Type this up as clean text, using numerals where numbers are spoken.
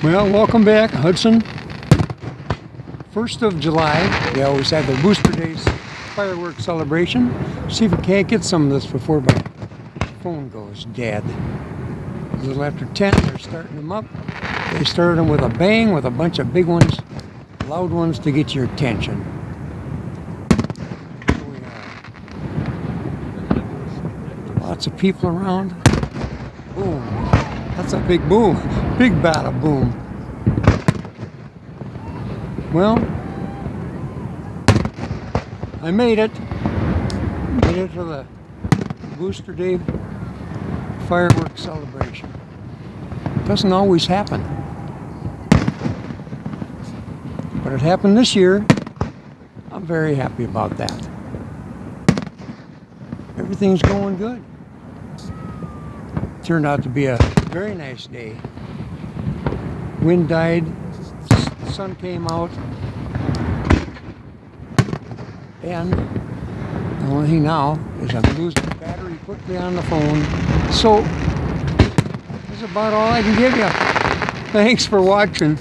Well, welcome back, Hudson. 1st of July, they always have their Booster Days fireworks celebration. See if we can't get some of this before my phone goes dead. A little after 10, they're starting them up. They started them with a bang, with a bunch of big ones, loud ones to get your attention. Here we are. Lots of people around. Boom. That's a big boom. Big bada boom. Well, I made it. Made it to the Booster Day fireworks celebration. Doesn't always happen. But it happened this year. I'm very happy about that. Everything's going good. Turned out to be a very nice day. Wind died, the sun came out, and the only thing now is I'm losing the battery quickly on the phone. So that's about all I can give you. Thanks for watching.